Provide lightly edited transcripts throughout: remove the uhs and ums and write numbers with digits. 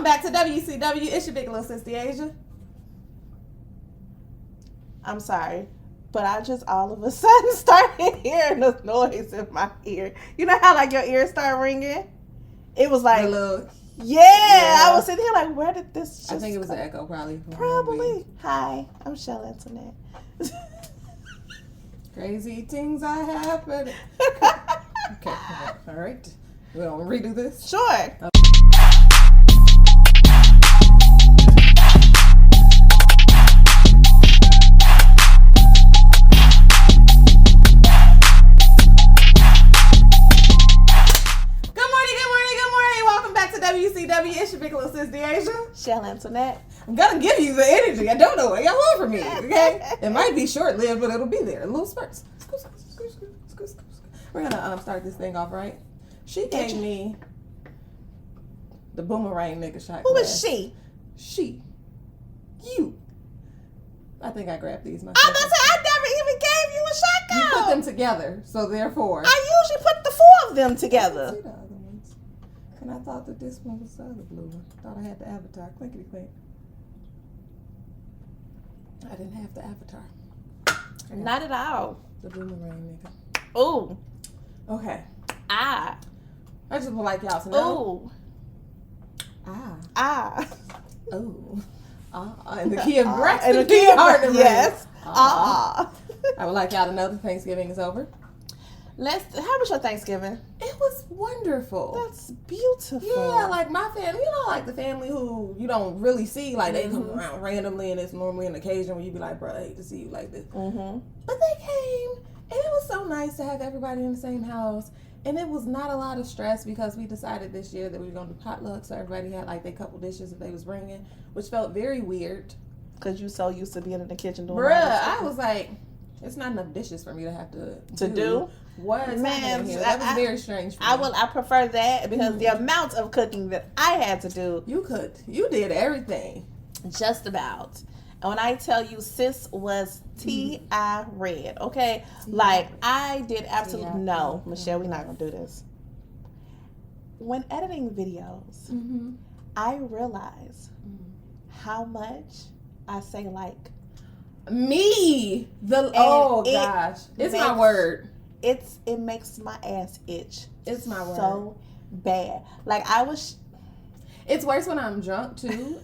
back to WCW. It's your big little sister, Asia. I'm sorry, but I just all of a sudden started hearing this noise in my ear. You know how like your ears start ringing? It was like, yeah. I was sitting here like, where did this just I think it was an echo, probably. Probably. Hi, I'm Chelle Internet. Crazy things are happening. Okay, all right. We gonna redo this? Sure. Okay. WCW, it's your big little sister, Asia. Chelle Internet. I'm gonna give you the energy. I don't know what y'all want from me, okay? It might be short-lived, but it'll be there. A little spurts. We're gonna start this thing off, right? She gave me the boomerang nigga shot. Who is she? She. You. I think I grabbed these myself. I never even gave you a shotgun. You put them together, so therefore. I usually put the four of them together. And I thought that this one was the other blue one. Thought I had the avatar. Clinkity Clink. I didn't have the avatar. Not at all. The boomerang nigga. Ooh. Okay. I just would like y'all to know. Ooh. Ooh. And the key of Braxton. And the key of Hartman. Yes. I would like y'all to know that Thanksgiving is over. How was your Thanksgiving? It was wonderful. That's beautiful. Yeah, like my family, like the family who you don't really see, like they come around randomly, and it's normally an occasion where you be like, bro, I hate to see you like this. Mm-hmm. But they came, and it was so nice to have everybody in the same house, and it was not a lot of stress because we decided this year that we were gonna do potluck, so everybody had like their couple dishes that they was bringing, which felt very weird. Cause you so used to being in the kitchen doing. Bruh, I was like, it's not enough dishes for me to have to do. What's happening here? That was very strange for me. I prefer that because the amount of cooking that I had to do. You did everything. Just about. And when I tell you sis was T.I. red, okay? Like I did absolutely no, Michelle, we're not gonna do this. When editing videos, I realize how much I say like me. Gosh. It's my word. It makes my ass itch. It's my word. So bad. Like it's worse when I'm drunk too,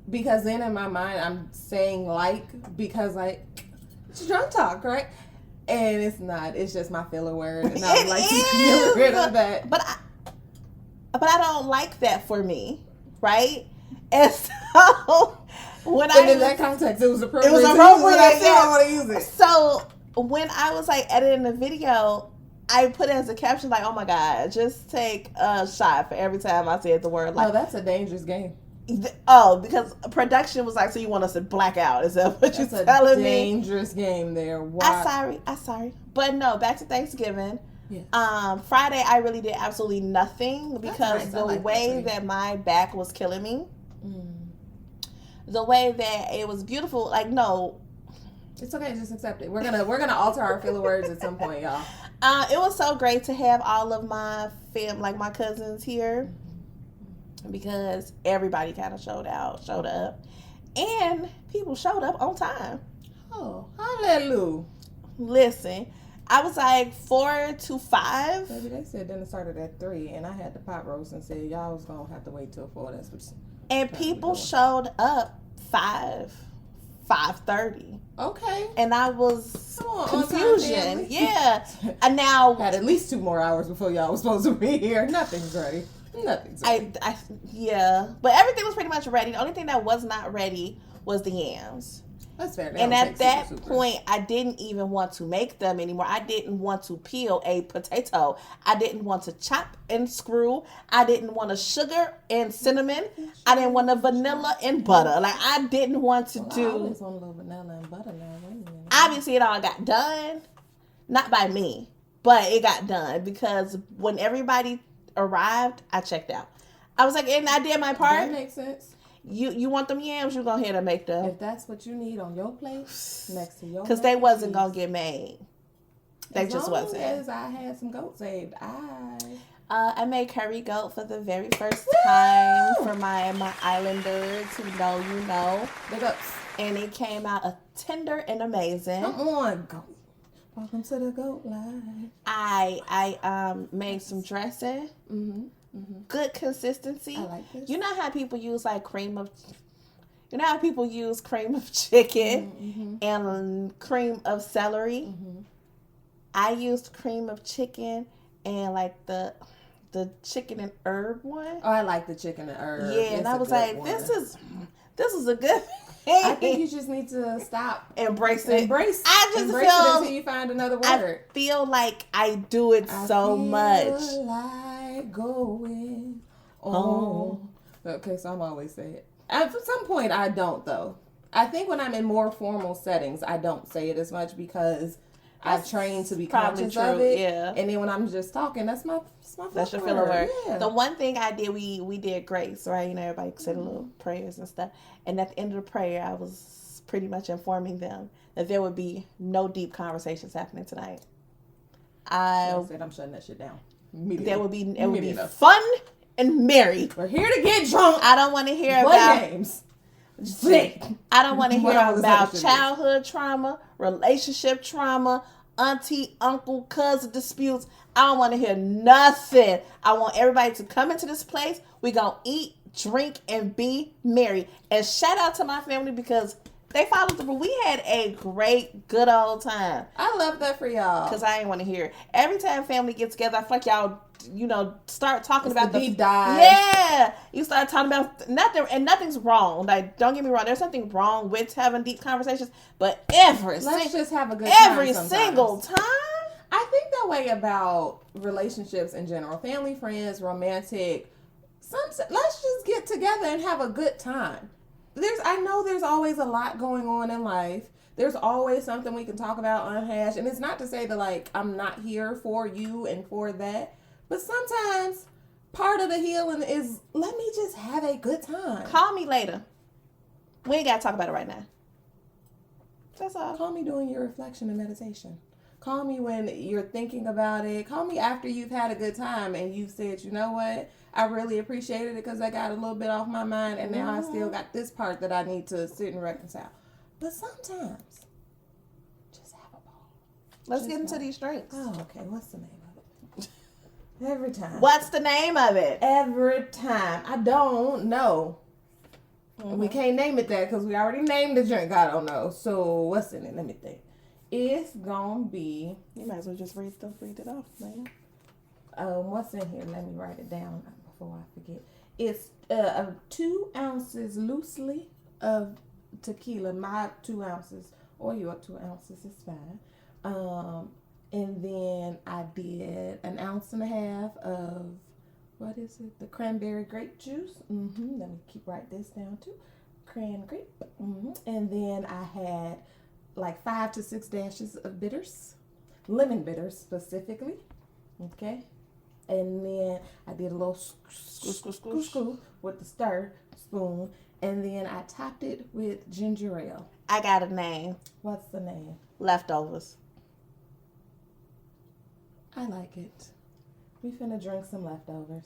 because then in my mind I'm saying because it's drunk talk, right? And it's not. It's just my filler word, and I would like to get rid of that. But I don't like that for me, right? And so in that context, it was appropriate. It was appropriate. I still don't want to use it. So when I was like editing the video, I put it as a caption like, "Oh my God, just take a shot for every time I said the word." Like, no, that's a dangerous game. Because production was like, "So you want us to black out?" Is that what you're telling me? Dangerous game there. Why? I'm sorry, but no. Back to Thanksgiving. Yes. Friday, I really did absolutely nothing because nice. the way that my back was killing me, the way that it was beautiful. Like, no. It's okay, just accept it. We're gonna alter our filler words at some point, y'all. It was so great to have all of my my cousins here because everybody kind of showed up, and people showed up on time. Oh, hallelujah! Listen, I was like 4 to 5. Baby, they said dinner started at 3, and I had the pot roast and said y'all was gonna have to wait till 4. That's what. And people showed up 5:30. Okay. And I was confusion. Yeah. And now had at least 2 more hours before y'all was supposed to be here. Nothing's ready. Yeah. But everything was pretty much ready. The only thing that was not ready was the yams. That's fair. And at that point, I didn't even want to make them anymore. I didn't want to peel a potato. I didn't want to chop and screw. I didn't want to sugar and cinnamon. I didn't want the vanilla and butter. Like, I didn't want to do. I always want a little vanilla and butter now. Wait a minute. Obviously, it all got done. Not by me, but it got done because when everybody arrived, I checked out. I was like, and I did my part. That makes sense. You want them yams, you go ahead and make them. If that's what you need on your plate, next to your because they wasn't going to get made. They just wasn't. As I had some goat saved, I made curry goat for the very first time for my islanders who know you know. Big ups. And it came out tender and amazing. Come on, goat. Welcome to the goat life. I made some dressing. Good consistency. I like this. You know how people use like cream of chicken and cream of celery? I used cream of chicken and like the chicken and herb one. Oh, I like the chicken and herb. Yeah, and I was like, this is a good thing. I think you just need to stop. Embrace it. Embrace I just it feel until you find another word. I feel like I do it so much. Feel like going on. Okay, so I'm always saying it. At some point, I don't though. I think when I'm in more formal settings, I don't say it as much because I've trained to be conscious of it. Yeah. And then when I'm just talking, that's your filler word. Yeah. The one thing I did, we did grace, right? You know, everybody said a little prayers and stuff. And at the end of the prayer, I was pretty much informing them that there would be no deep conversations happening tonight. I said I'm shutting that shit down. It would be fun and merry. We're here to get drunk. I don't want to hear about games. I don't want to hear about childhood trauma, relationship trauma, auntie, uncle, cousin disputes. I don't want to hear nothing. I want everybody to come into this place. We gonna eat, drink, and be merry. And shout out to my family because they followed through. We had a great, good old time. I love that for y'all. Because I ain't want to hear it. Every time family gets together, I feel like y'all, start talking about the deep dive. Yeah. You start talking about nothing, and nothing's wrong. Like, don't get me wrong. There's nothing wrong with having deep conversations, but let's just have a good time every single time. I think that way about relationships in general. Family, friends, romantic. Let's just get together and have a good time. I know there's always a lot going on in life. There's always something we can talk about, unhash. And it's not to say that, like, I'm not here for you and for that. But sometimes part of the healing is let me just have a good time. Call me later. We ain't got to talk about it right now. That's all. Call me during your reflection and meditation. Call me when you're thinking about it. Call me after you've had a good time and you've said, you know what? I really appreciated it because I got a little bit off my mind and now I still got this part that I need to sit and reconcile. But sometimes, just have a ball. Let's get into these drinks. Oh, okay. What's the name of it? Every time. What's the name of it? Every time. I don't know. We can't name it that because we already named the drink. I don't know. So what's in it? Let me think. It's gonna be. You might as well just read it off, man. What's in here? Let me write it down before I forget. It's 2 ounces loosely of tequila. My 2 ounces or your 2 ounces is fine. And then I did 1.5 ounces of what is it? The cranberry grape juice. Let me write this down too. Cran grape. And then I had like 5 to 6 dashes of bitters, lemon bitters specifically. Okay. And then I did a little screw with the stir spoon. And then I topped it with ginger ale. I got a name. What's the name? Leftovers. I like it. We finna drink some leftovers.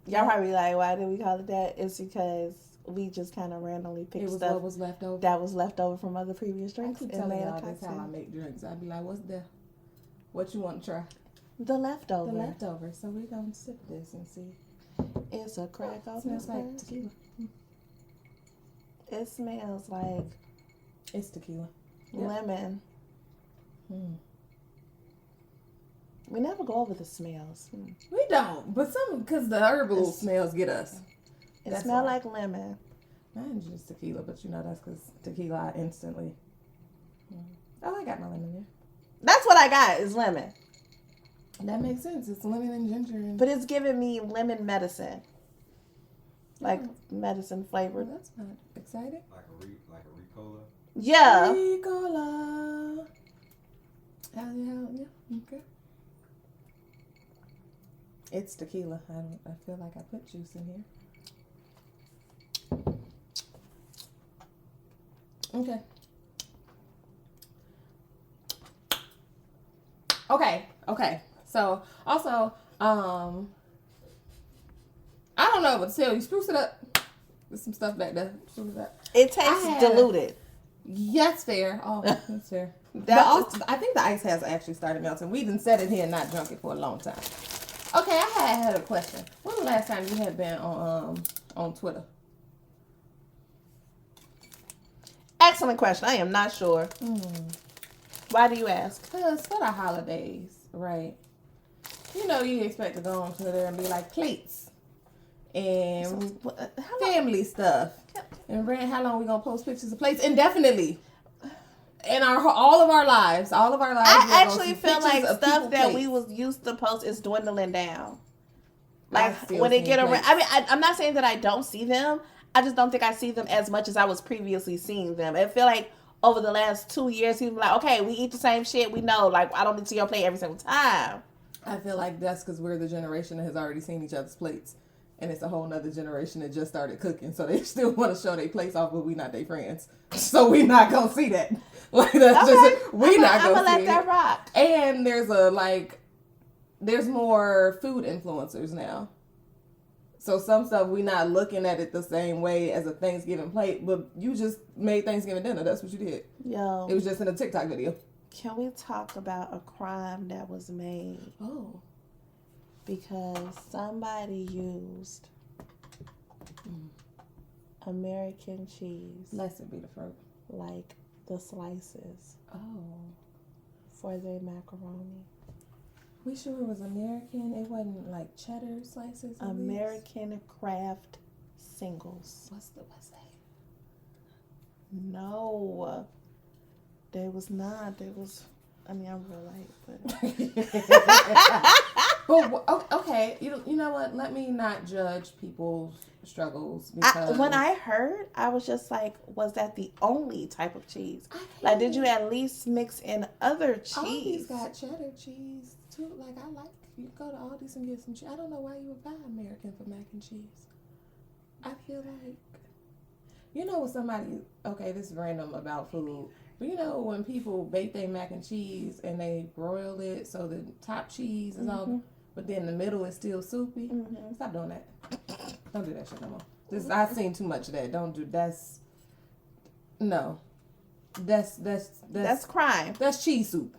Y'all probably like, why did we call it that? It's because we just kind of randomly picked stuff what was left over. that was left over from other previous drinks. I keep telling y'all that's how I make drinks. I'd be like, what's there? What you want to try? The leftover. The leftover. So we gonna sip this and see. It's a crack open. Smells like tequila. It smells like it's tequila. Lemon. We never go over the smells. We don't, but because the herbal smells get us. It smells like lemon. Mine's just tequila, but that's because tequila I instantly. Oh, I got my lemon there. That's what I got is lemon. That makes sense. It's lemon and ginger. But it's giving me lemon medicine. Like medicine flavored. Well, that's not exciting. Like a Ricola? Yeah. Ricola. Yeah. Okay. It's tequila. I feel like I put juice in here. Okay. So also, I don't know what to tell you. Spruce it up. There's some stuff back there. Spruce it up. It tastes diluted. Yes, fair. Oh, that's fair. But also, I think the ice has actually started melting. We done set it here and not drunk it for a long time. Okay, I had a question. When was the last time you had been on Twitter? Excellent question. I am not sure. Why do you ask? Because for the holidays, right? You know, you expect to go on Twitter and be like plates and family stuff. And how long we gonna post pictures of plates indefinitely? In all of our lives. I actually feel like stuff that we was used to post is dwindling down. Like when they get around. I mean, I'm not saying that I don't see them. I just don't think I see them as much as I was previously seeing them. I feel like over the last 2 years, people like, okay, we eat the same shit. We know, like, I don't need to see your plate every single time. I feel like that's because we're the generation that has already seen each other's plates. And it's a whole nother generation that just started cooking. So they still want to show their plates off, but we not their friends. So we not going to see that. Like, that's just, we not going to see let that rock. And there's more food influencers now. So some stuff we not looking at it the same way as a Thanksgiving plate, but you just made Thanksgiving dinner. That's what you did. Yo. It was just in a TikTok video. Can we talk about a crime that was made? Oh. Because somebody used American cheese. Blessed be the fruit. Like the slices. Oh. For their macaroni. We sure it was American? It wasn't like cheddar slices? American Kraft singles. What's that? No. They was not. They was, I mean, I'm real light, but. But okay, you know what? Let me not judge people's struggles. Because when I heard, I was just like, was that the only type of cheese? Like, did you at least mix in other cheese? Aldi's got cheddar cheese too. Like, you go to Aldi's and get some cheese. I don't know why you would buy American for mac and cheese. I feel like, you know, when somebody, okay, this is random about food. But you know, when people bake their mac and cheese and they broil it so the top cheese is all, but then the middle is still soupy. Stop doing that. Don't do that shit no more. I've seen too much of that. Don't do no. That's crime. That's cheese soup.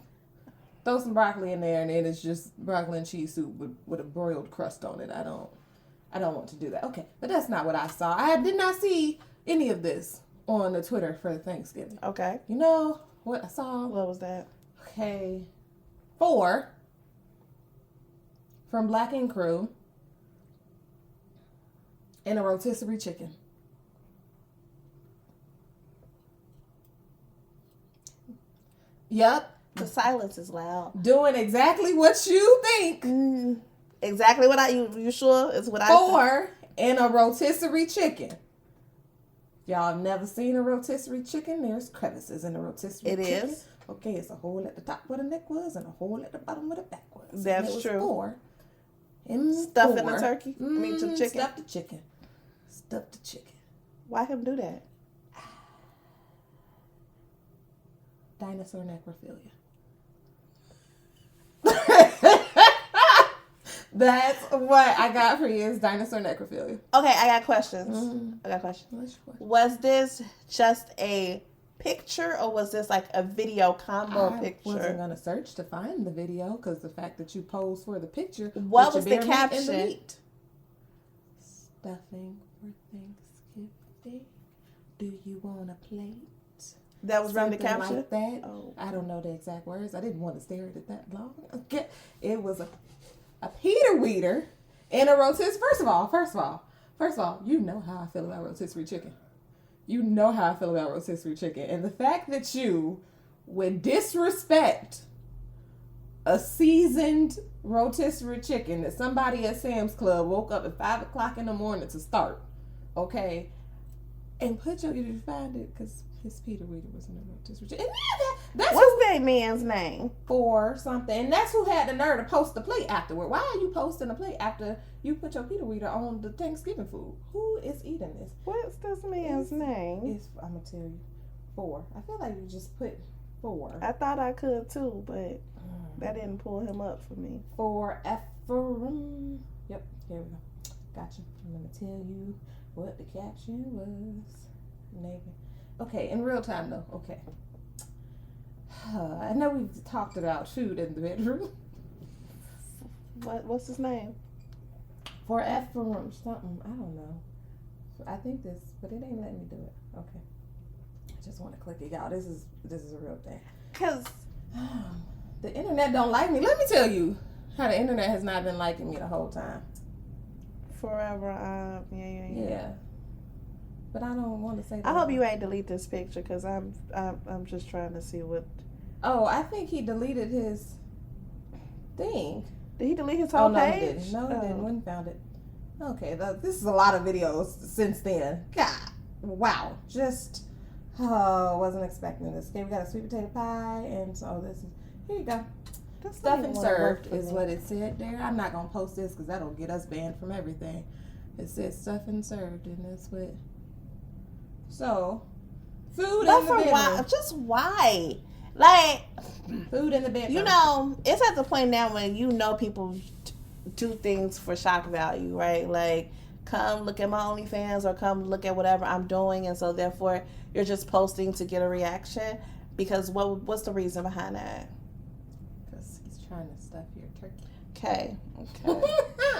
Throw some broccoli in there and then it's just broccoli and cheese soup with a broiled crust on it. I don't want to do that. Okay, but that's not what I saw. I did not see any of this on the Twitter for Thanksgiving. Okay. You know what I saw? What was that? Okay. 4 from Black & Crew and a rotisserie chicken. Yep. The silence is loud. Doing exactly what you think. Exactly what you sure is what I 4 and a rotisserie chicken. Y'all have never seen a rotisserie chicken? There's crevices in a rotisserie chicken. It is. Okay, it's a hole at the top where the neck was and a hole at the bottom where the back was. That's true. 4. Stuff in the turkey? I mean, the chicken? Stuff the chicken. Stuff the chicken. Why him do that? Dinosaur necrophilia. That's what I got for you is dinosaur necrophilia. Okay, I got questions. Was this just a picture or was this like a video combo picture? I wasn't going to search to find the video because the fact that you posed for the picture. What was the caption? The meat. Stuffing for Thanksgiving. Do you want a plate? That was around the caption? Like that. Oh. I don't know the exact words. I didn't want to stare at it that long. Okay. It was a Peter Weeder and a rotisserie. First of all, you know how I feel about rotisserie chicken. And the fact that you would disrespect a seasoned rotisserie chicken that somebody at Sam's Club woke up at 5 o'clock in the morning to start, okay, and did you find it? Because his Peter Weeder was in the rotisserie chicken. What's that man's name? For something. And that's who had the nerve to post the plate afterward. Why are you posting the plate after you put your Peter Weeder on the Thanksgiving food? Who is eating this? What's this man's name? I'm going to tell you. 4. I feel like you just put 4. I thought I could too, but that didn't pull him up for me. 4 Ephraim. Yep, here we go. Gotcha. I'm gonna tell you what the caption was. Navy. Okay, in real time though. Okay. I know we've talked about food in the bedroom. What's his name? 4 Ephraim something. I don't know. I think this, but it ain't letting me do it. Okay. I just want to click it. Y'all, this is a real thing. Cause the internet don't like me. Let me tell you how the internet has not been liking me the whole time. Forever. Yeah. But I don't want to say that. I hope you ain't delete this picture because I'm just trying to see what. Oh, I think he deleted his thing. Did he delete his whole page? He didn't. No, he didn't. When he found it. Okay, this is a lot of videos since then. God, wow. Just, wasn't expecting this. Okay, we got a sweet potato pie, and so this is, here you go. Stuff and served is what it said there. I'm not going to post this because that'll get us banned from everything. It says stuff and served, and that's what. So, food in the bedroom. Why? Just why? Like, food in the bedroom. You know, it's at the point now when you know people do things for shock value, right? Like, come look at my OnlyFans or come look at whatever I'm doing, and so therefore you're just posting to get a reaction. Because what's the reason behind that? Because he's trying to stuff your turkey. Okay.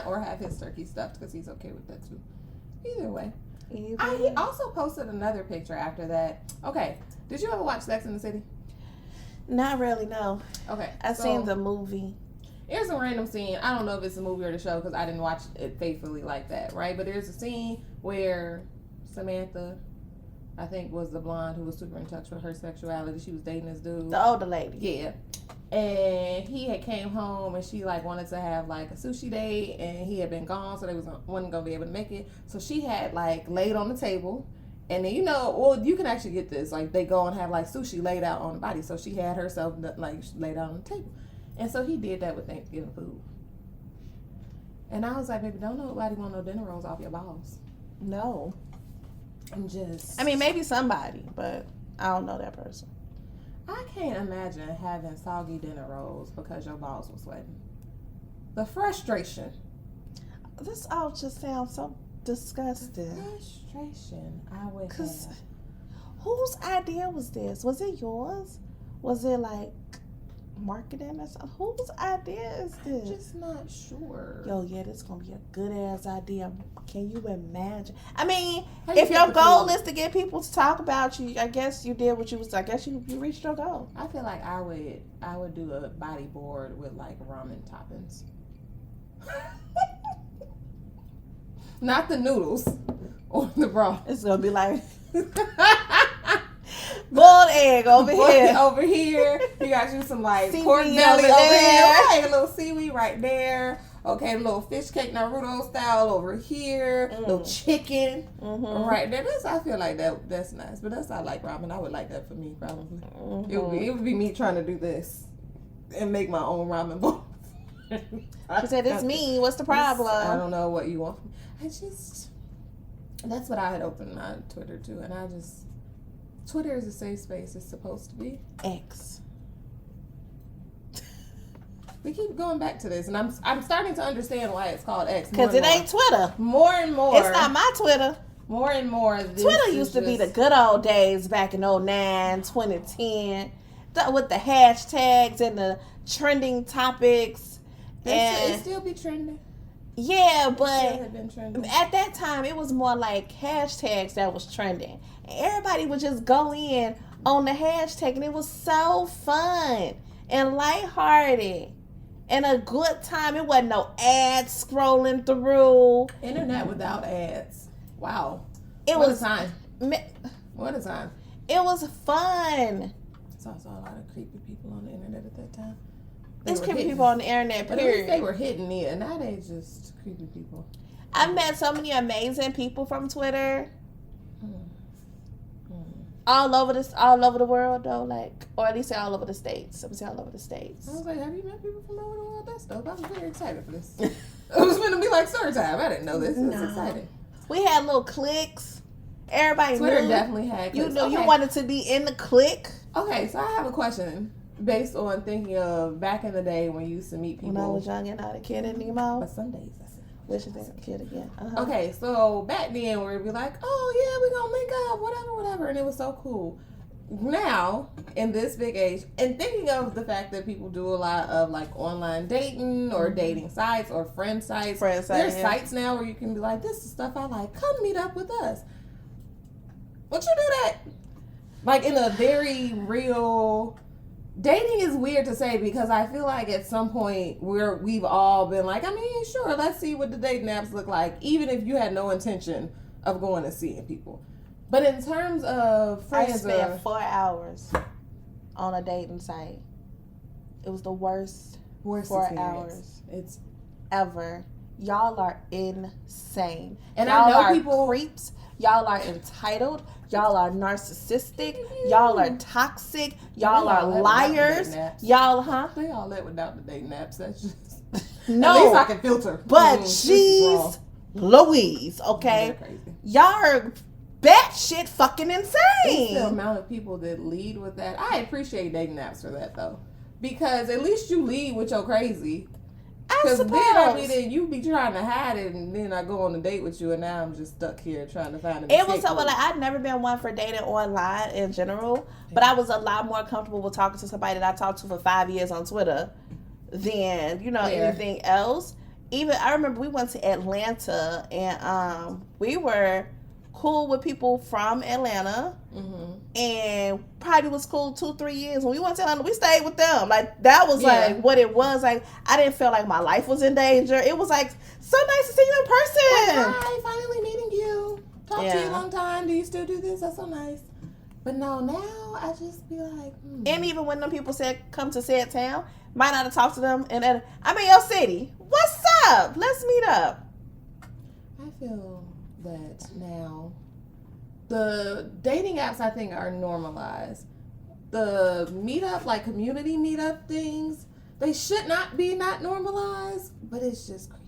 Or have his turkey stuffed because he's okay with that too. Either way. He also posted another picture after that. Okay. Did you ever watch Sex and the City? Not really, no. Okay. I've seen the movie. Here's a random scene. I don't know if it's a movie or the show because I didn't watch it faithfully like that, right? But there's a scene where Samantha, I think, was the blonde who was super in touch with her sexuality. She was dating this dude. The older lady. Yeah. And he had came home and she like wanted to have like a sushi date and he had been gone, so they wasn't gonna be able to make it. So she had like laid on the table, and then you can actually get this, like they go and have like sushi laid out on the body. So she had herself like laid out on the table, and so he did that with Thanksgiving food. And I was like, baby, don't nobody want no dinner rolls off your balls. No. I mean, maybe somebody, but I don't know that person. I can't imagine having soggy dinner rolls because your balls were sweating. The frustration. This all just sounds so disgusting. The frustration I would have. Whose idea was this? Was it yours? Was it like marketing or something? Whose idea is this? I'm just not sure. Yo, yeah, this is gonna be a good ass idea. Can you imagine? I mean, if your goal is to get people to talk about you, I guess you did what you was. I guess you reached your goal. I feel like I would do a bodyboard with like ramen toppings. Not the noodles or the broth. It's gonna be like boiled egg over here. Over here, you got you some like pork belly over here. Right, a little seaweed right there. Okay, a little fish cake Naruto style over here. Little chicken right there. I feel like that's nice, but that's not like ramen. I would like that for me probably. It would be me trying to do this and make my own ramen bowl. She said, "It's me. What's the problem?" I don't know what you want. That's what I had opened my Twitter to, and Twitter is a safe space. It's supposed to be. X. We keep going back to this, and I'm starting to understand why it's called X. Because it ain't Twitter. More and more. It's not my Twitter. More and more. Twitter used to be the good old days back in 2009, 2010, with the hashtags and the trending topics. It still be trending. Yeah, but at that time, it was more like hashtags that was trending. And everybody would just go in on the hashtag, and it was so fun and lighthearted and a good time. It wasn't no ads scrolling through. Internet without ads. Wow. What a time. What a time. It was fun. I saw a lot of creepy people on the internet at that time. There's creepy people on the internet, period. But at least they were hitting me, and now they just creepy people. I've met so many amazing people from Twitter. All over the world though, like, or at least all over the states. I'm saying all over the states. I was like, have you met people from all over the world? That's dope. I was very excited for this. It was going to be like story time. I didn't know this. It was exciting. We had little cliques. Everybody Twitter knew. definitely had cliques. You wanted to be in the clique. Okay, so I have a question based on thinking of back in the day when you used to meet people. When I was young and not a kid anymore. But Sundays, I said. Wish you think a kid again. Uh-huh. Okay, so back then we'd be like, oh yeah, we're gonna link up, whatever, and it was so cool. Now, in this big age, and thinking of the fact that people do a lot of like online dating or dating sites or friend sites. There's sites now where you can be like, this is stuff I like, come meet up with us. Would you do that? Like in a very real... Dating is weird to say because I feel like at some point we've all been like, I mean, sure, let's see what the dating apps look like, even if you had no intention of going and seeing people. But in terms of friends, I spent 4 hours on a dating site. It was the worst 4 experience. hours It's ever. Y'all are insane. And y'all I know are people creeps. Y'all are entitled. Y'all are narcissistic. Y'all are toxic. Y'all are liars. Y'all, huh? They all let without the dating apps. That's just no. At least I can filter. But jeez, Louise, okay? Y'all are batshit fucking insane. It's the amount of people that lead with that. I appreciate dating apps for that though, because at least you lead with your crazy. I suppose. Then you be trying to hide it, and then I go on a date with you, and now I'm just stuck here trying to find a It was so, like, I'd never been one for dating online in general, but I was a lot more comfortable with talking to somebody that I talked to for 5 years on Twitter than, anything else. Even, I remember we went to Atlanta, and we were cool with people from Atlanta, and probably was cool 2-3 years. When we went to Atlanta, we stayed with them. Like, that was like what it was. Like, I didn't feel like my life was in danger. It was like so nice to see you in person. Like, hi, finally meeting you. Talked to you a long time. Do you still do this? That's so nice. But no, now I just be like, And even when them people said come to said town, might not have talked to them. And I'm in your city. What's up? Let's meet up. I feel that now the dating apps, I think, are normalized. The meetup, like community meetup things, they should not be not normalized, but it's just creepy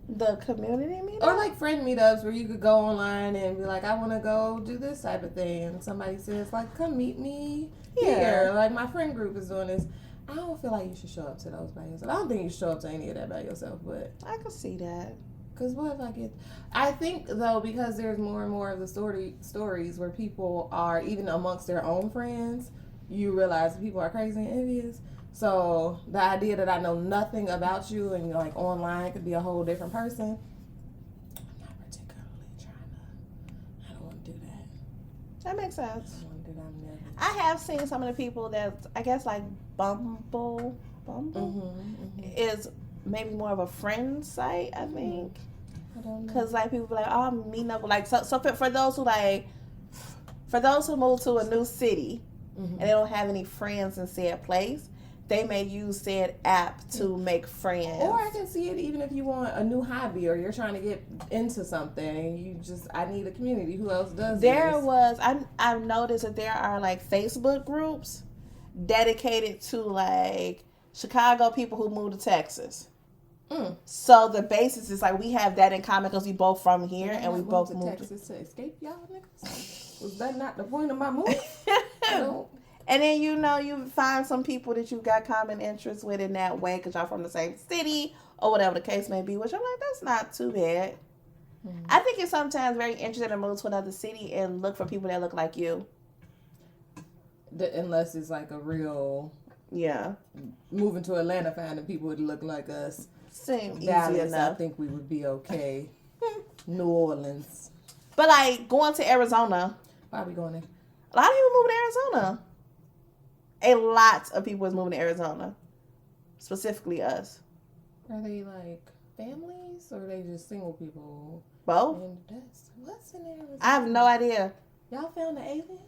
for me. The community meetup? Or like friend meetups where you could go online and be like, I want to go do this type of thing. And somebody says, like, come meet me here. Like, my friend group is doing this. I don't feel like you should show up to those by yourself. I don't think you should show up to any of that by yourself, but I can see that. Because what if I get... I think, though, because there's more and more of the stories where people are, even amongst their own friends, you realize people are crazy and envious. So the idea that I know nothing about you and, like, online could be a whole different person, I'm not particularly I don't want to do that. That makes sense. I don't want to do that. I have seen some of the people that, I guess, like, Bumble is maybe more of a friend site, I think. I don't know. Because, like, people be like, oh, I'm meeting up with, like, so for those who, like, for those who move to a new city and they don't have any friends in said place, they may use said app to make friends. Or I can see it even if you want a new hobby or you're trying to get into something and you just, I need a community. Who else does this? I've noticed that there are, like, Facebook groups dedicated to, like, Chicago people who moved to Texas. So the basis is like we have that in common because we both from here and we both moved to Texas to escape y'all niggas. Was that not the point of my move? And then you find some people that you've got common interests with in that way because y'all from the same city or whatever the case may be. Which I'm like, that's not too bad. I think it's sometimes very interesting to move to another city and look for people that look like you. Unless it's like a real moving to Atlanta, finding people that look like us. Seem easy Dallas, enough. I think we would be okay. New Orleans. But like going to Arizona. Why are we going there? A lot of people moving to Arizona. A lot of people is moving to Arizona. Specifically us. Are they like families or are they just single people? Both. What's in Arizona? I have no idea. Y'all found the aliens?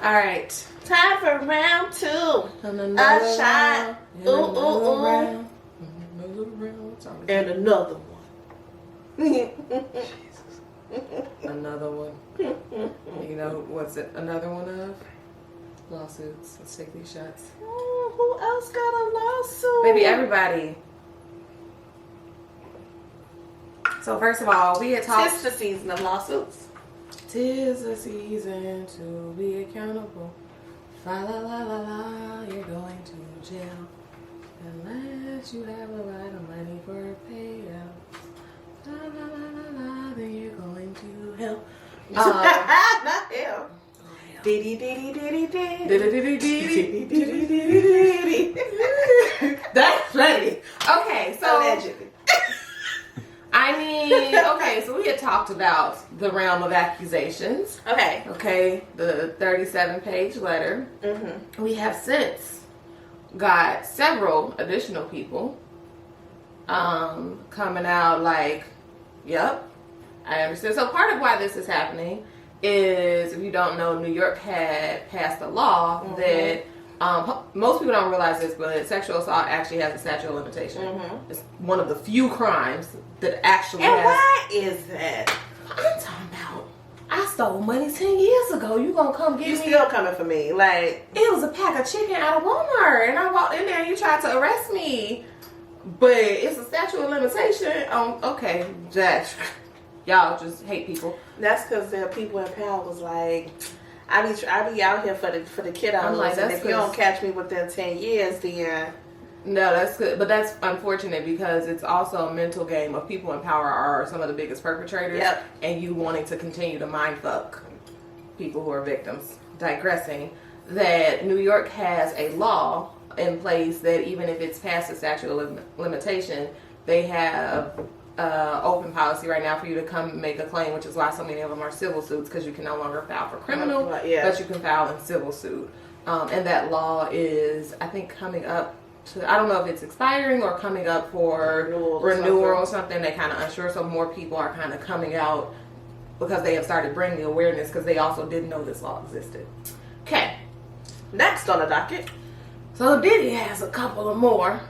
All right. Time for round 2. A shot. Ooh. And another one. Jesus. Another one. You know what's it? Another one of? Lawsuits. Let's take these shots. Oh, who else got a lawsuit? Maybe everybody. So first of all, we had talked. Tis the season of lawsuits. 'Tis the season to be accountable Fa la la la la, you're going to jail. Unless you have a lot of money for a payout. La la la la la, then you're going to hell. Not hell. Diddy diddy diddy diddy. That's funny. Okay, so Allegedly. I mean, okay, so we had talked about the realm of accusations. Okay, the 37-page letter. Mm-hmm. We have since got several additional people coming out like, yep, I understand. So part of why this is happening is, if you don't know, New York had passed a law that most people don't realize this, but sexual assault actually has a statute of limitation. Mm-hmm. It's one of the few crimes that actually And has. why is that? I'm talking about, I stole money 10 years ago. You gonna come get You me? still coming for me? Like, It was a pack of chicken out of Walmart, and I walked in there and you tried to arrest me. But it's a statute of limitation. Okay, Jack. Y'all just hate people. that's because there are people in power was like, I be out here for the kiddos. I'm like, and that's if you don't catch me within 10 years, then No, that's good. But that's unfortunate because it's also a mental game of people in power are some of the biggest perpetrators. Yep. And you wanting to continue to mind fuck people who are victims. Digressing, that New York has a law in place that even if it's past the statute of limitation, they have open policy right now for you to come make a claim, which is why so many of them are civil suits, because you can no longer file for criminal, but you can file in civil suit. And that law is, I think, coming up to, I don't know if it's expiring or coming up for renewal or something. They're kind of unsure, so more people are kind of coming out because they have started bringing awareness, because they also didn't know this law existed. Okay. next on the docket. So Diddy has a couple of more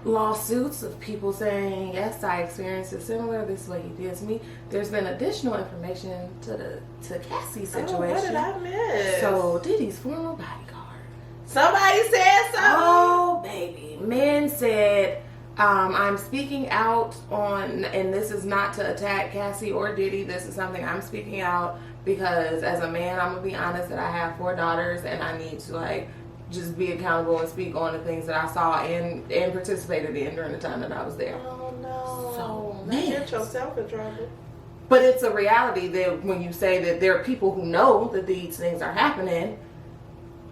lawsuits of people saying, yes, I experienced it similar. This is what he did to me. There's been additional information to Cassie's situation. Oh, what did I miss? So Diddy's former bodyguard. Somebody said something. Oh, baby. Men said, I'm speaking out on, and this is not to attack Cassie or Diddy. This is something I'm speaking out because as a man, I'm going to be honest that I have 4 daughters and I need to just be accountable and speak on the things that I saw and participated in during the time that I was there. Oh, no. So, man. man. Get yourself in trouble. But it's a reality that when you say that there are people who know that these things are happening,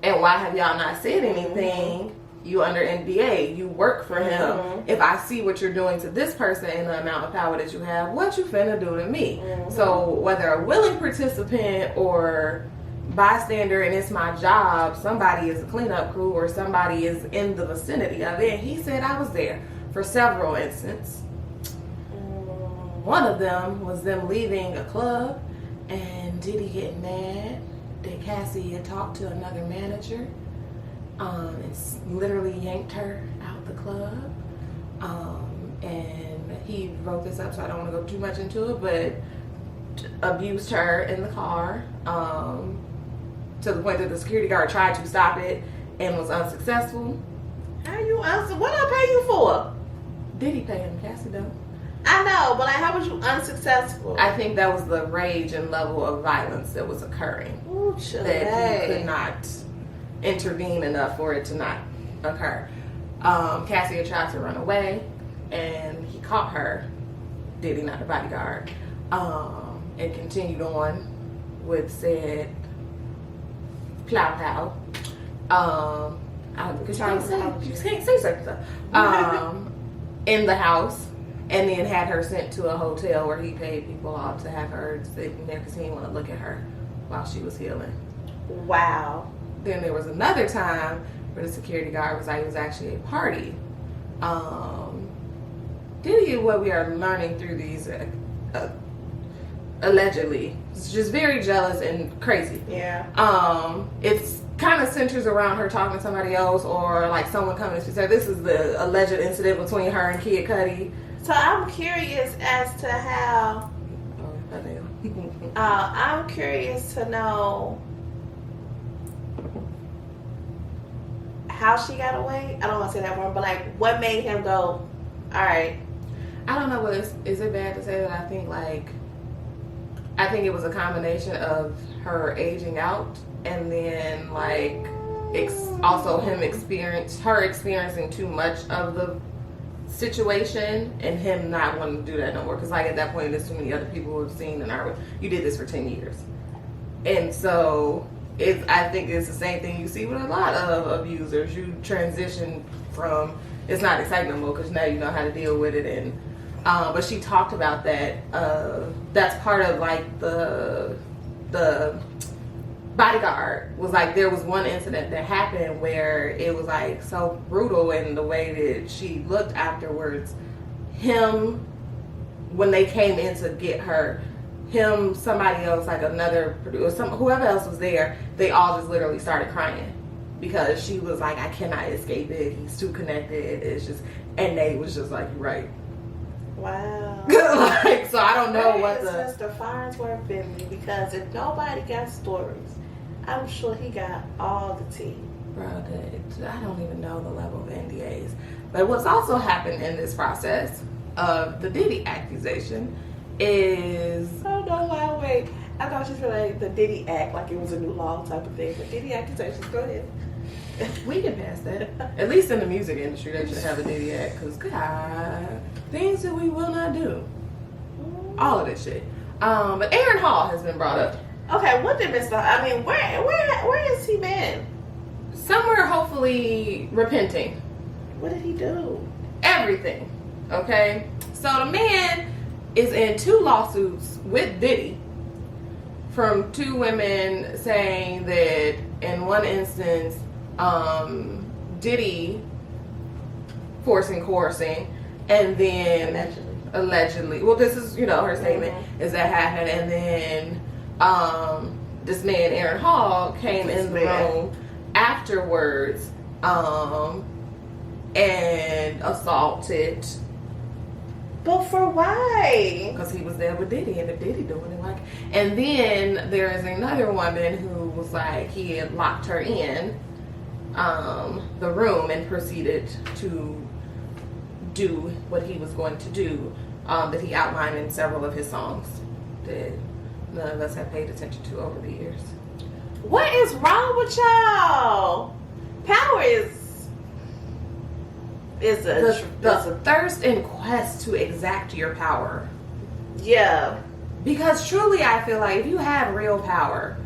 and why have y'all not said anything? Mm-hmm. You under NDA, you work for him. Mm-hmm. If I see what you're doing to this person and the amount of power that you have, what you finna do to me? Mm-hmm. So whether a willing participant or bystander and it's my job, somebody is a cleanup crew or somebody is in the vicinity of it. And he said I was there for several instances. One of them was them leaving a club and Diddy getting mad that Cassie had talked to another manager and literally yanked her out the club. And he wrote this up, so I don't want to go too much into it, but abused her in the car to the point that the security guard tried to stop it and was unsuccessful. How you answer? What I pay you for? Diddy pay him, Cassie though. I know, but how was you unsuccessful? I think that was the rage and level of violence that was occurring. Ooh, that he could not intervene enough for it to not occur. Cassie had tried to run away, and he caught her, Diddy, not the bodyguard, and continued on with said plow. You can't say certain stuff. In the house. And then had her sent to a hotel where he paid people off to have her sit in there because he didn't want to look at her while she was healing. Wow. Then there was another time where the security guard was like, it was actually a party. Diddy, what we are learning through these, allegedly, is just very jealous and crazy. Yeah. It's kind of centers around her talking to somebody else or like someone coming to say this is the alleged incident between her and Kid Cudi. So I'm curious as to how. I'm curious to know how she got away. I don't want to say that word, but what made him go, all right. I don't know. Is it bad to say that I think it was a combination of her aging out and then like also her experiencing too much of the situation and him not wanting to do that no more, because like at that point there's too many other people who have seen and are, you did this for 10 years. And so I think it's the same thing you see with a lot of abusers. You transition from, it's not exciting no more because now you know how to deal with it. And but she talked about that. That's part of like the Bodyguard was like, there was one incident that happened where it was like so brutal in the way that she looked afterwards. Him, when they came in to get her, him, somebody else, like another producer, whoever else was there, they all just literally started crying because she was like, I cannot escape it. He's too connected. It's just, and they was just like, right. Wow. Like, so I don't know what Mr. Farnsworth Finley, because if nobody got stories, I'm sure he got all the tea. Bro, I don't even know the level of NDAs. But what's also happened in this process of the Diddy accusation is... Oh, no, wait. I thought you said like the Diddy Act, like it was a new law type of thing. But Diddy accusations, go ahead. We can pass that. At least in the music industry, they should have a Diddy Act. Because, God, things that we will not do. All of this shit. But Aaron Hall has been brought up. Okay, what did Mr. I mean, where has he been? Somewhere, hopefully, repenting. What did he do? Everything. Okay? So the man is in 2 lawsuits with Diddy from 2 women saying that in one instance, Diddy forcing, coercing, and then allegedly, well, this is, her statement is that happened, and then this man Aaron Hall came in the room afterwards and assaulted. But for why? Because he was there with Diddy, and if Diddy doing it like, and then there is another woman who was like, he had locked her in the room and proceeded to do what he was going to do, that he outlined in several of his songs that none of us have paid attention to over the years. What is wrong with y'all? Power is the thirst and quest to exact your power. Yeah. Because truly, I feel like if you have real power,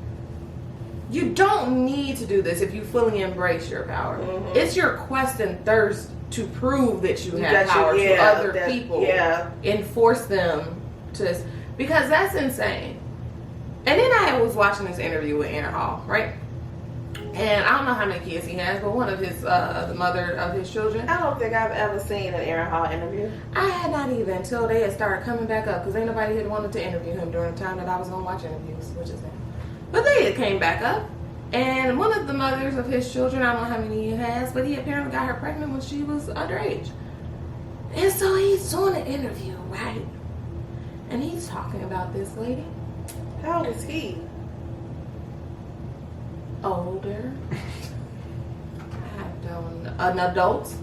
you don't need to do this if you fully embrace your power. Mm-hmm. It's your quest and thirst to prove that you have power to other people. Yeah. And force them to... Because that's insane. And then I was watching this interview with Aaron Hall, right? And I don't know how many kids he has, but one of his, the mother of his children. I don't think I've ever seen an Aaron Hall interview. I had not even until they had started coming back up, because ain't nobody had wanted to interview him during the time that I was going to watch interviews, which is now. But they had came back up, and one of the mothers of his children, I don't know how many he has, but he apparently got her pregnant when she was underage. And so he's doing an interview, right? And he's talking about this lady. How old is he? Older. An adult.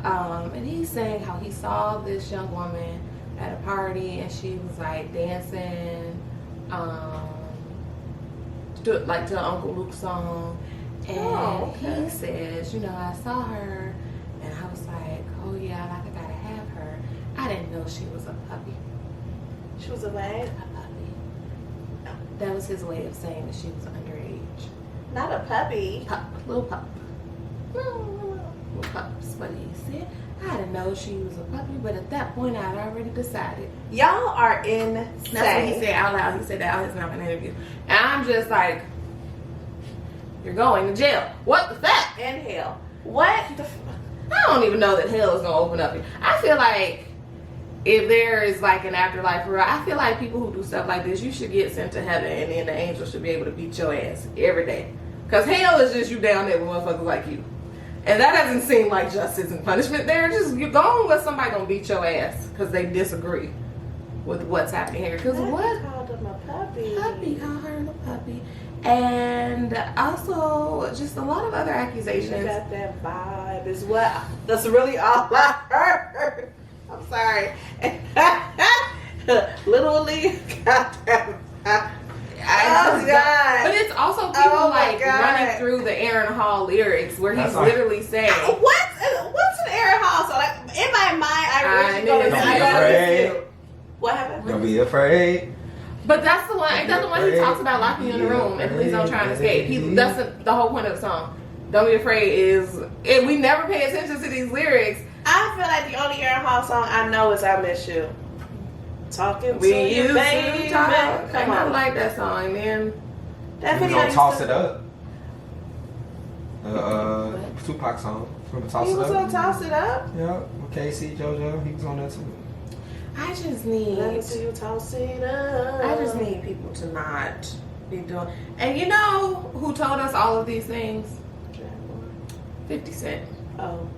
And he's saying how he saw this young woman at a party and she was like dancing to Uncle Luke's song, and he says, I saw her and I was like, oh yeah, like I gotta have her. I didn't know she was a puppy. She was a what? A puppy. That was his way of saying that she was underage. Not a puppy. Little pup. Little pups, what he said. I didn't know she was a puppy, but at that point I had already decided. Y'all are insane. That's what he said out loud. He said that out his mouth in an interview. And I'm just like, you're going to jail. What the fuck? In hell. What the I don't even know that hell is going to open up. I feel like if there is like an afterlife for real, I feel like people who do stuff like this, you should get sent to heaven and then the angels should be able to beat your ass every day. Because hell is just you down there with motherfuckers like you. And that doesn't seem like justice and punishment there. Just you don't let somebody gonna beat your ass because they disagree with what's happening here. Because what? Called him a puppy. Puppy, called her a puppy. And also just a lot of other accusations. You got that vibe is what, that's really all I heard. I'm sorry. Literally got that vibe. Oh, God. But it's also people running through the Aaron Hall lyrics where he's literally saying, What's an Aaron Hall song? Like in my mind, I really Don't be afraid. What happened? Don't be afraid. But that's the one. That's the one he talks about locking you in the room and please don't try and escape. That's the whole point of the song. Don't be afraid is, and we never pay attention to these lyrics. I feel like the only Aaron Hall song I know is "I Miss You." Talking We to you, baby. Come Come I on, like that song. And then that We video. gonna toss it up. Tupac song. Remember Toss He It was Up? gonna toss it up. Yeah, Casey, JoJo, he was on that too. I just Let me see you toss it up. need people to not be doing. And you know who told us all of these things? 50 Cent. Oh.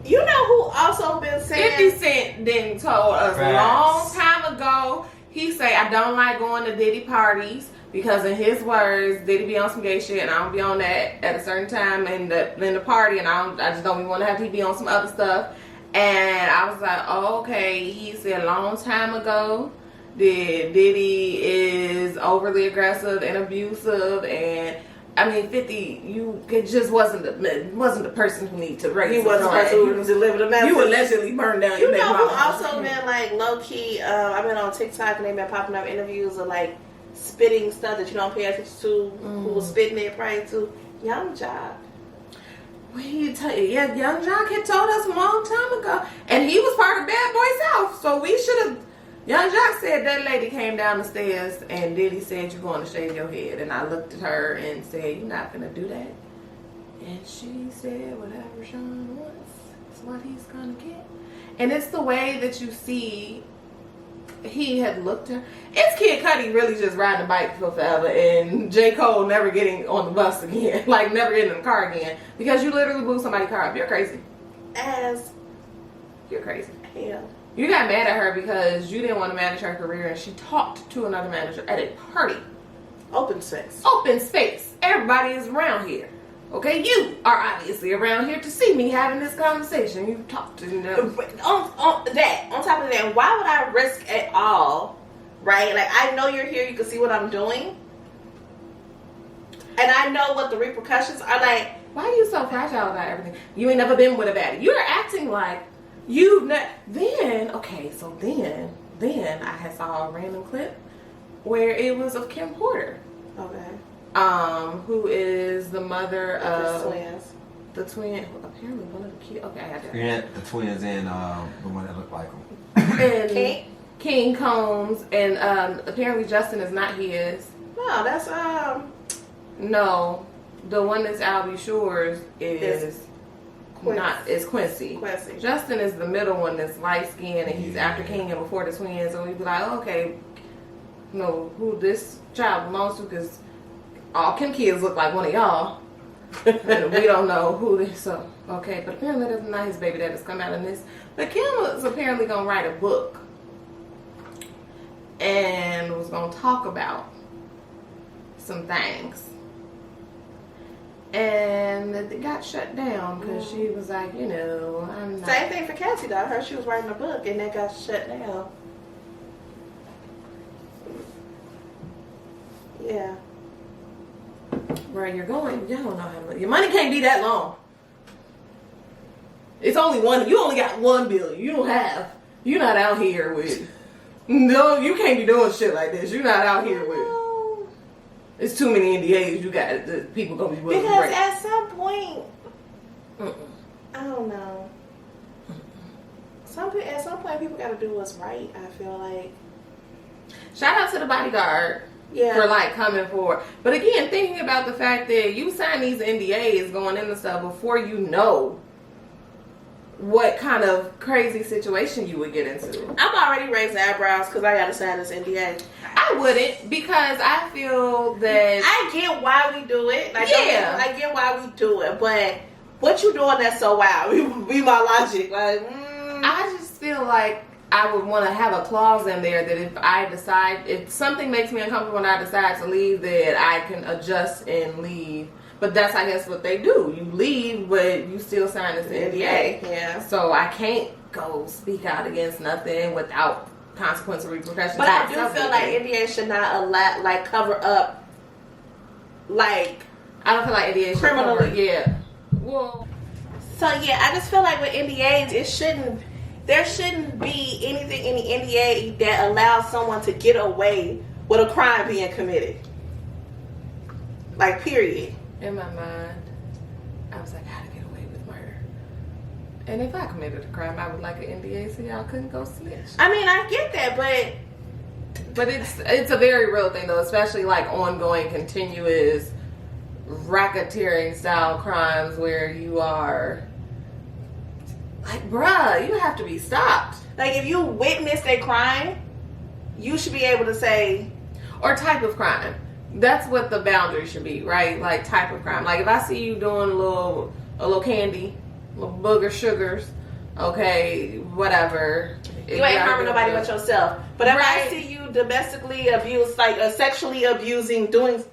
You know who also been saying 50 Cent then told us a long time ago. He say, I don't like going to Diddy parties because in his words, Diddy be on some gay shit and I don't be on that at a certain time in the party and I just don't even want to have to be on some other stuff. And I was like, oh, okay. He said a long time ago that Diddy is overly aggressive and abusive and I mean, 50, it just wasn't the person who needed to raise. He wasn't the person who delivered the message. You allegedly burned down You your know baby who mama. also been like low key? I've been on TikTok and they've been popping up interviews of like spitting stuff that you don't pay attention to. Who was spitting it prior to Young Jock. What do you tell you? Yeah, Young Jock had told us a long time ago, and he was part of Bad Boy South, so we should have. Young Jock said that lady came down the stairs and Diddy said you're going to shave your head. And I looked at her and said, you're not going to do that. And she said, whatever Sean wants, it's what he's going to get. And it's the way that you see he had looked at her. It's Kid Cudi really just riding a bike for forever and J. Cole never getting on the bus again. Like never getting in the car again. Because you literally blew somebody's car up. You're crazy. You're crazy. Hell. You got mad at her because you didn't want to manage her career and she talked to another manager at a party. Open space. Open space. Everybody is around here. Okay, you are obviously around here to see me having this conversation. You talked to them. On top of that, why would I risk at all? Right? Like, I know you're here. You can see what I'm doing. And I know what the repercussions are. Like, why are you so fragile about everything? You ain't never been with a baddie. You're acting like you've not. Then I had saw a random clip where it was of Kim Porter. Okay. Who is the mother of the twins. apparently one of the kids. Okay, I got that. Yeah, the twins and the one that looked like them. And King Combs and apparently Justin is not his. No, that's No, the one that's Albie Shores is Quincy. Justin is the middle one that's light skinned and he's after King and before the twins. And we'd be like, okay, know who this child belongs to because all Kim kids look like one of y'all. And we don't know who this. So okay, but apparently that's not his baby that has come out in this. But Kim was apparently gonna write a book and was gonna talk about some things. And it got shut down because she was like, I'm not. Same thing for Cassie though. I heard she was writing a book and that got shut down. Yeah. Where you're going, you don't know how much. Your money can't be that long. It's only one. You only got $1 billion. You're not out here with. No, you can't be doing shit like this. You're not out here with. It's too many NDAs. You got people gonna be willing to break. Because at some point, I don't know. At some point, people got to do what's right. I feel like. Shout out to the Bodyguard. Yeah. For like coming forward. But again, thinking about the fact that you sign these NDAs going into stuff before you know what kind of crazy situation you would get into. I'm already raising eyebrows because I got to sign this NDA. I wouldn't because I feel that I get why we do it. Like, yeah. I get why we do it. But what you doing that's so wild? Be my logic. Like, I just feel like I would want to have a clause in there that if something makes me uncomfortable and I decide to leave, that I can adjust and leave. But that's, I guess, what they do. You leave, but you still sign this NDA. Yeah. So I can't go speak out against nothing without consequence or repercussions. But I do feel like NDA should not cover up like I don't feel like NDAs criminally. Yeah. Well. So yeah, I just feel like with NDAs, there shouldn't be anything in the NDA that allows someone to get away with a crime being committed. Like, period. In my mind, I was like, how to get away with murder. And if I committed a crime, I would like an NDA so y'all couldn't go snitch. I mean, I get that, but it's a very real thing though, especially like ongoing, continuous racketeering style crimes where you are like, bruh, you have to be stopped. like, if you witnessed a crime, you should be able to say, Or type of crime. That's what the boundary should be, right? Like type of crime. Like if I see you doing a little candy, little booger sugars, okay, whatever. you ain't harming nobody but yourself. But if Right. I see you domestically abused, like sexually abusing, doing,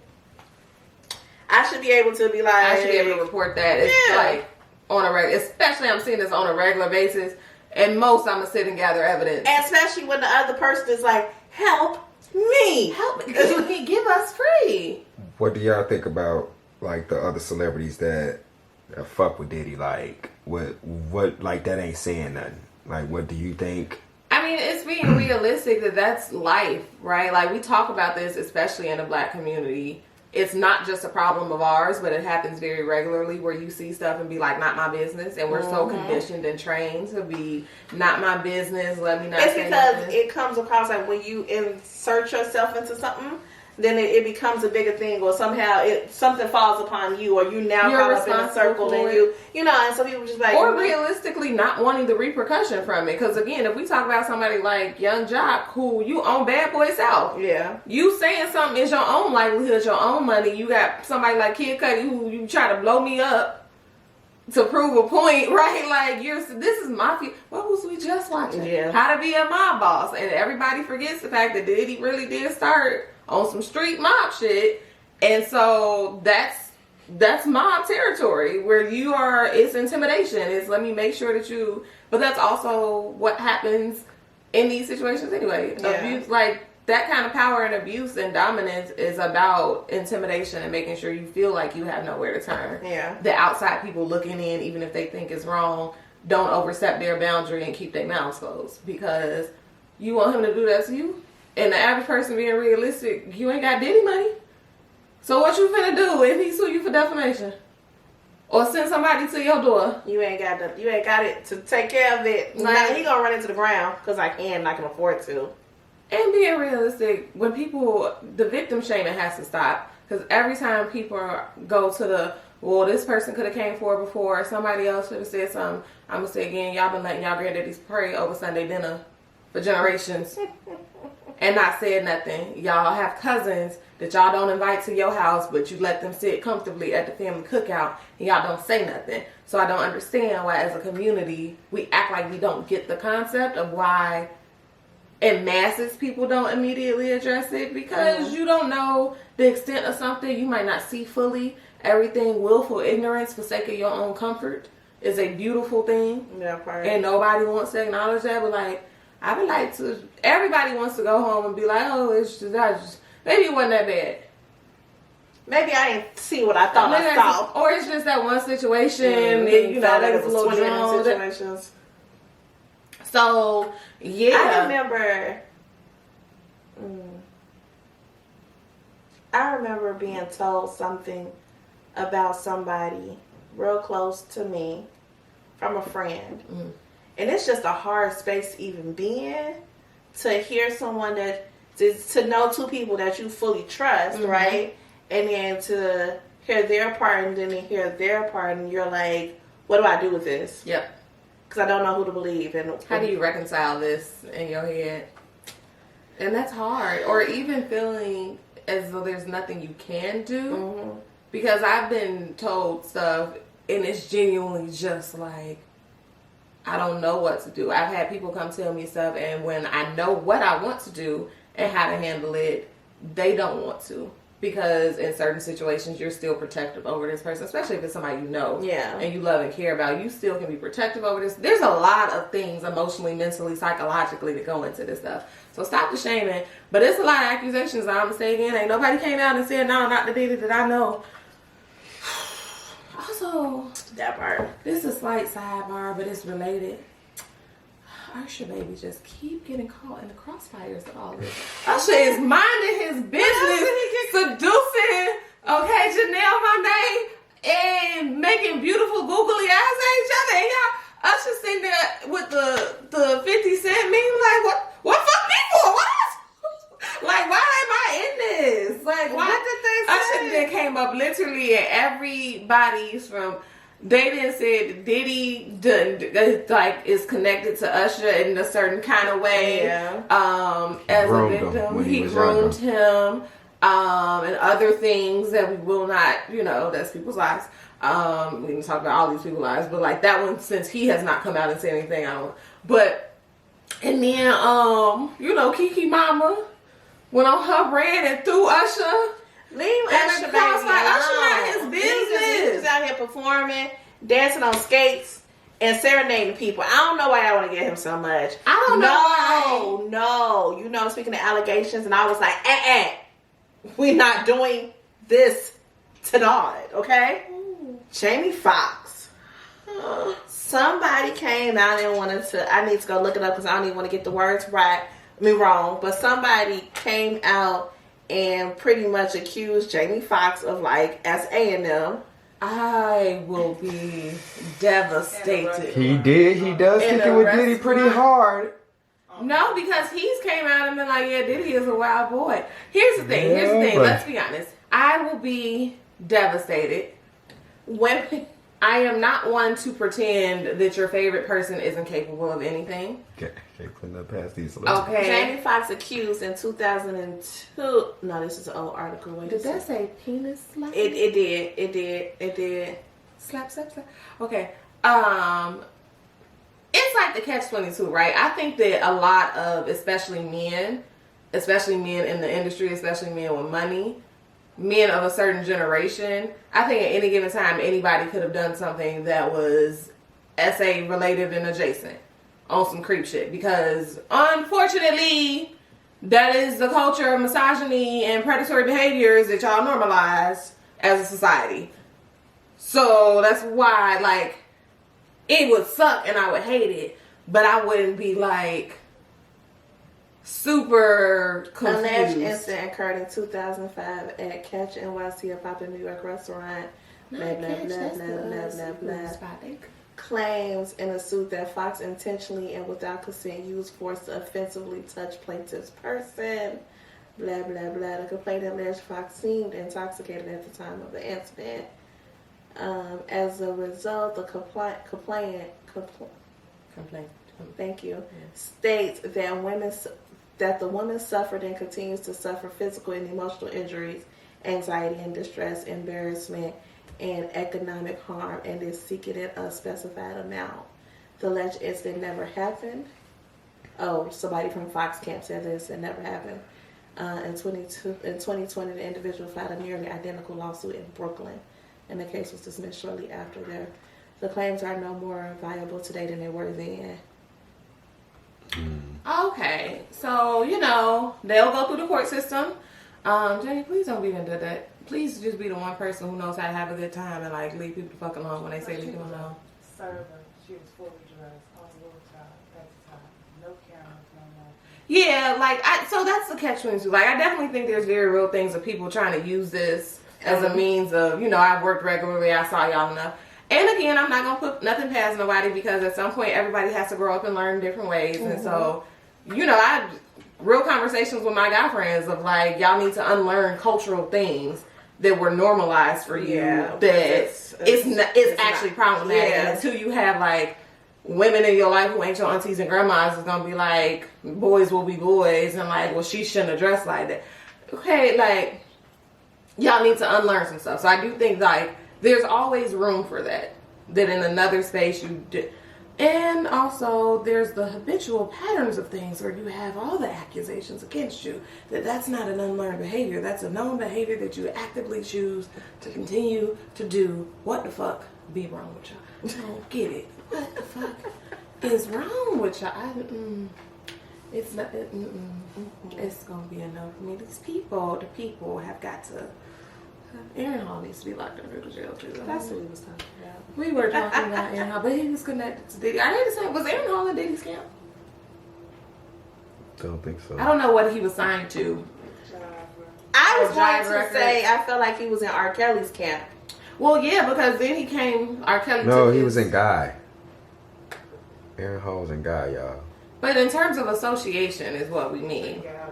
I should be able to be like, I should be able to report that. It's Yeah. like on a regular, especially I'm seeing this on a regular basis. And most I'm gonna sit and gather evidence. and especially when the other person is like, help me. Help me, give us free. What do y'all think about like the other celebrities that fuck with Diddy? Like what like that ain't saying nothing. Like what do you think? I mean, it's being realistic that that's life, right? Like we talk about this, especially in the black community. It's not just a problem of ours, but it happens very regularly where you see stuff and be like, not my business. And we're so conditioned and trained to be not my business. Let me not It's say because nothing. it comes across like when you insert yourself into something, then it becomes a bigger thing, or somehow something falls upon you, or you now You're caught up in a responsible circle, for and it. you know, and some people just like, Or realistically not wanting the repercussion from it. Because again, if we talk about somebody like Young Jock, who you own Bad Boy South. yeah, You saying something is your own livelihood, your own money. You got somebody like Kid Cudi who you try to blow me up to prove a point, right? Like this is mafia. What was we just watching? Yeah. How to Be a Mob Boss, and everybody forgets the fact that Diddy really did start on some street mob shit, and so that's mob territory where you are. It's intimidation. It's let me make sure that you. But that's also what happens in these situations anyway. Yeah. Abuse, like that kind of power and abuse and dominance is about intimidation and making sure you feel like you have nowhere to turn. yeah. The outside people looking in, even if they think it's wrong, don't overstep their boundary and keep their mouths closed because you want him to do that to you. And the average person being realistic, you ain't got Diddy money. So what you finna do if he sue you for defamation? Or send somebody to your door? You ain't got it to take care of it. Like- Now he gonna run into the ground because I can afford to. And being realistic, when people, the victim shaming has to stop. Because every time people go to the, well, this person could have came forward before, somebody else should have said something. I'm going to say again, y'all been letting y'all granddaddies pray over Sunday dinner for generations and not said nothing. Y'all have cousins that y'all don't invite to your house, but you let them sit comfortably at the family cookout and y'all don't say nothing. So I don't understand why as a community, we act like we don't get the concept of why in masses people don't immediately address it because you don't know the extent of something. You might not see fully everything. Willful ignorance for sake of your own comfort is a beautiful thing. Yeah, part. And nobody wants to acknowledge that. But like, I would like to, everybody wants to go home and be like, oh, maybe it wasn't that bad. Maybe I ain't see what I thought I saw. Or it's just that one situation, and, you know, Felt that like was it a little 20 minute drawn. situations. So, yeah. I remember being told something about somebody real close to me from a friend. Mm. And it's just a hard space to even be in, to hear someone to know two people that you fully trust, right? And then to hear their part and then to hear their part and you're like, what do I do with this? Yep. Because I don't know who to believe. And How do you reconcile this in your head? And that's hard. Or even feeling as though there's nothing you can do. Because I've been told stuff and it's genuinely just like, I don't know what to do. I've had people come tell me stuff and when I know what I want to do and how to handle it, they don't want to. because in certain situations you're still protective over this person, especially if it's somebody you know and you love and care about. You still can be protective over this. There's a lot of things emotionally, mentally, psychologically that go into this stuff. So stop the shaming. But it's a lot of accusations. I'm gonna say again, ain't nobody came out and said no, not the Diddy that I know. Also, that part. This is a slight sidebar, but it's related. Usher baby just keep getting caught in the crossfires of all this. Usher is minding his business, seducing, Janelle Monáe, and making beautiful googly eyes at each other. And y'all, Usher sitting there with the 50 Cent meme, like, what fuck me for? What? Like, why am I in this? Like, why did they say? Usher then came up literally at everybody's from. They didn't say Diddy is connected to Usher in a certain kind of way. Yeah. As a victim, he groomed him, and other things that we will not, that's people's lives. We can talk about all these people's lives, but like that one, since he has not come out and said anything, I don't. But and then Kiki Mama went on her brand and threw Usher. Leave Usher baby alone. Usher not his business. He's out here performing, dancing on skates, and serenading people. I don't know why I want to get him so much. I don't know. No. Speaking of allegations, and I was like, we're not doing this tonight, okay? Jamie Foxx. Somebody came out and wanted to. I need to go look it up because I don't even want to get the words wrong. But somebody came out and pretty much accused Jamie Foxx of S&M. I will be devastated. He does kick it with Diddy pretty hard. No, because he's came out and been like, yeah, Diddy is a wild boy. Here's the thing. Let's be honest. I will be devastated when I am not one to pretend that your favorite person isn't capable of anything. Okay, clean up past these. Okay. Jamie Foxx accused in 2002. No, this is an old article. Did that say penis slap? It did. Slap. Okay. It's like the catch-22, right? I think that a lot of, especially men in the industry, especially men with money, men of a certain generation, I think at any given time, anybody could have done something that was SA related and adjacent on some creep shit. Because, unfortunately, that is the culture of misogyny and predatory behaviors that y'all normalize as a society. So, that's why, it would suck and I would hate it, but I wouldn't be, super confused. Alleged incident occurred in 2005 at Catch NYC, a popular New York restaurant. Blah, blah, blah. Claims in a suit that Fox intentionally and without consent used force to offensively touch plaintiff's person. Blah, blah, blah. The complainant alleged Fox seemed intoxicated at the time of the incident. As a result, the complaint. Thank you. States that the woman suffered and continues to suffer physical and emotional injuries, anxiety and distress, embarrassment, and economic harm, and is seeking a specified amount. The alleged incident never happened. Oh, somebody from Fox Camp said this. It never happened. In 2020, the individual filed a nearly identical lawsuit in Brooklyn, and the case was dismissed shortly after there. The claims are no more viable today than they were then. Okay, so they'll go through the court system. Jenny, please don't be into that. Please just be the one person who knows how to have a good time and leave people the fuck alone when they say leave them alone. Server, she was fully dressed, on the little child at the time, no cameras, no nothing. Yeah, so that's the catch-22. I definitely think there's very real things of people trying to use this as a means of, I've worked regularly, I saw y'all enough. And again, I'm not going to put nothing past nobody because at some point everybody has to grow up and learn different ways. Mm-hmm. And so, I had real conversations with my guy friends of y'all need to unlearn cultural things that were normalized for you that it's actually problematic. Yeah. Until you have women in your life who ain't your aunties and grandmas is going to be boys will be boys and well, she shouldn't have dressed like that. Okay, y'all need to unlearn some stuff. So I do think there's always room for that in another space And also, there's the habitual patterns of things where you have all the accusations against you. That's not an unlearned behavior. That's a known behavior that you actively choose to continue to do. What the fuck be wrong with y'all? I don't get it. What the fuck is wrong with y'all? It's not. It's gonna be a no for me. The people have got to. Aaron Hall needs to be locked up in jail too. That's what we was talking about. We were talking about Aaron Hall, but he was connected to Diddy. I need to say, was Aaron Hall in Diddy's camp? Don't think so. I don't know what he was signed to. I was Jive going to say I felt like he was in R. Kelly's camp. Well, yeah, because then he came. R. Kelly. No, took he his- was in Guy. Aaron Hall was in Guy, y'all. But in terms of association, is what we mean. Yeah,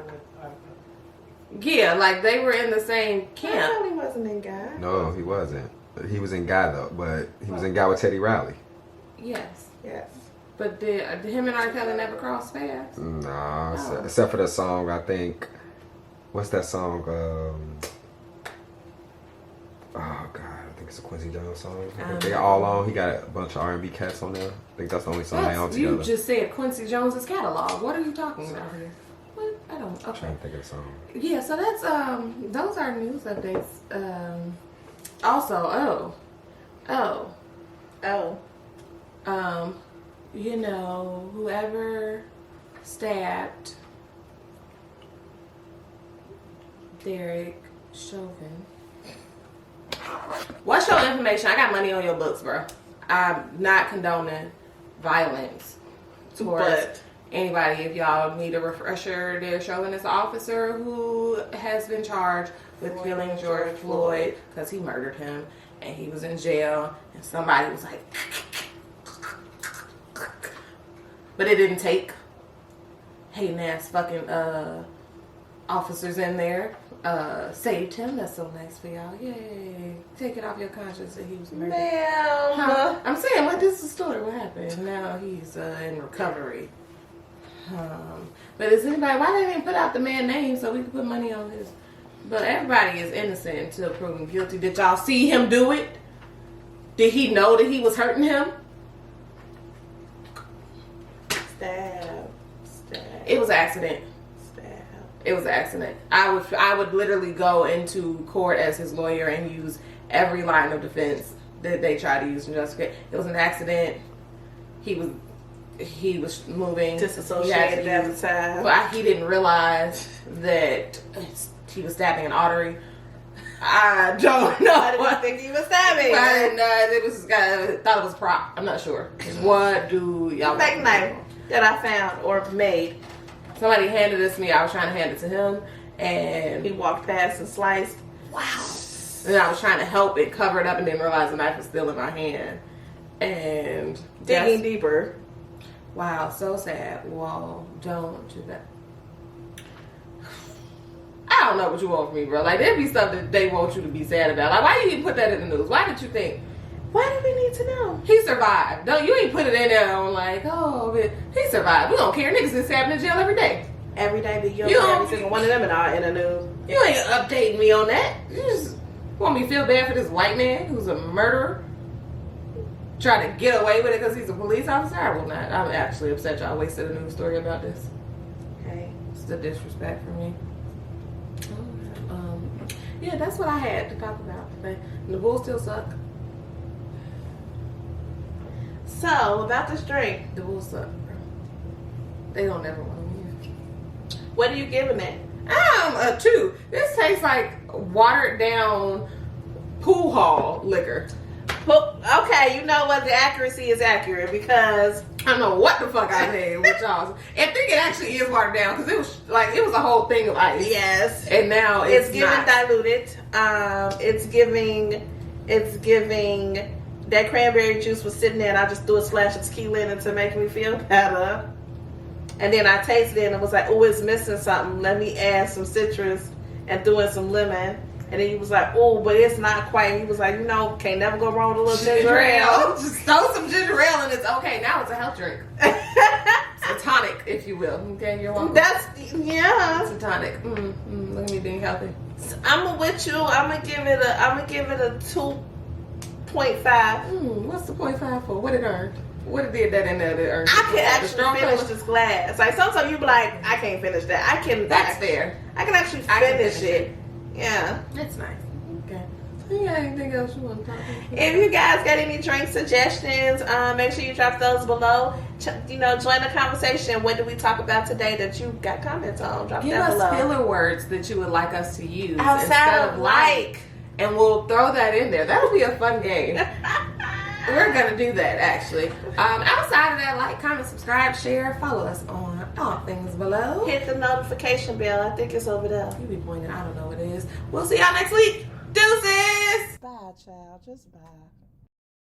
Yeah, like they were in the same R. camp. Kelly wasn't in guy. No, he wasn't. He was in Guy though, but he was in Guy with Teddy Riley. Yes, Yes. but did him and R. Kelly never cross paths? Nah, Oh. except for that song. I think. What's that song? Oh God, I think it's a Quincy Jones song. They all on. He got a bunch of R&B cats on there. I think that's the only song they on You together. just said Quincy Jones's catalog. What are you talking about here? What? I don't. I'm Okay. trying to think of the song. Yeah, so that's those are news updates. Also, you know, whoever stabbed Derek Chauvin. What's your information? I got money on your books, bro. I'm not condoning violence towards But anybody. If y'all need a refresher, Derek Chauvin is an officer who has been charged with killing George Floyd because he murdered him and he was in jail and somebody was like, but it didn't take hating ass fucking officers in there saved him. That's so nice for y'all. Yay. Take it off your conscience that he was murdered. ma'am. I'm saying, like, this is the story. What happened? Now he's in recovery. But is anybody, why they didn't put out the man's name so we could put money on his? But everybody is innocent until proven guilty. Did y'all see him do it? Did he know that he was hurting him? Stab. It was an accident. Stab. It was an accident. I would literally go into court as his lawyer and use every line of defense that they try to use in justice. It was an accident. He was moving. Disassociated at the time. But he didn't realize that he was stabbing an artery. I don't know. I didn't think he was stabbing. I didn't know. It was thought it was a prop. I'm not sure. What do y'all Fake knife that I found or made. Somebody handed this to me. I was trying to hand it to him, and He walked past and sliced. wow. And I was trying to help it, cover it up, and didn't realize the knife was still in my hand. And Digging deeper. wow, so sad. Well, don't do that. I don't know what you want from me, bro. Like, there'd be stuff that they want you to be sad about. Like, why you even put that in the news? Why did you think Why do we need to know? he survived? Don't you ain't put it in there on like, oh, but he survived. We don't care. Niggas is stabbed in jail every day. Every day, but you You don't don't- every single one of them in the news. You ain't updating me on that. You just want me to feel bad for this white man who's a murderer, trying to get away with it because he's a police officer. I will not. I'm actually upset y'all wasted a news story about this. Okay. It's the disrespect for me. Yeah, that's what I had to talk about today. And the Bulls still suck. So, about this drink, The Bulls suck, bro. They don't ever want to win. what are you giving it? A 2. This tastes like watered down pool hall liquor. Okay, you know what? The accuracy is accurate because I don't know what the fuck I made with y'all. I think it actually is watered down because it was a whole thing of ice. yes, And now it's giving not. diluted. It's giving that cranberry juice was sitting there and I just threw a splash of tequila in it to make me feel better. And then I tasted it and it was like, oh, it's missing something. Let me add some citrus and threw in some lemon. And then he was like, oh, but it's not quite. And he was like, can't never go wrong with a little ginger ale. Just throw some ginger ale and it's okay. Now it's a health drink. It's a tonic, if you will. Okay, you're welcome. Yeah. It's a tonic. Look at me being healthy. I'm with you. I'm gonna give it a 2.5. What's the 0.5 for? What it earned? Would have did that in there. I could actually finish this glass. Like sometimes you be like, I can't finish that. That's fair. I can actually finish it. Yeah. That's nice. Okay. You got anything else you want to talk about? If you guys got any drink suggestions, make sure you drop those below. Join the conversation. What did we talk about today that you got comments on? Drop Give that us below. filler words that you would like us to use Outside of like. And we'll throw that in there. That'll be a fun game. We're gonna do that actually. Outside of that, like, comment, subscribe, share, follow us on all things below. Hit the notification bell. I think it's over there. You be pointing. I don't know what it is. We'll see y'all next week. Deuces. Bye, child. Just bye.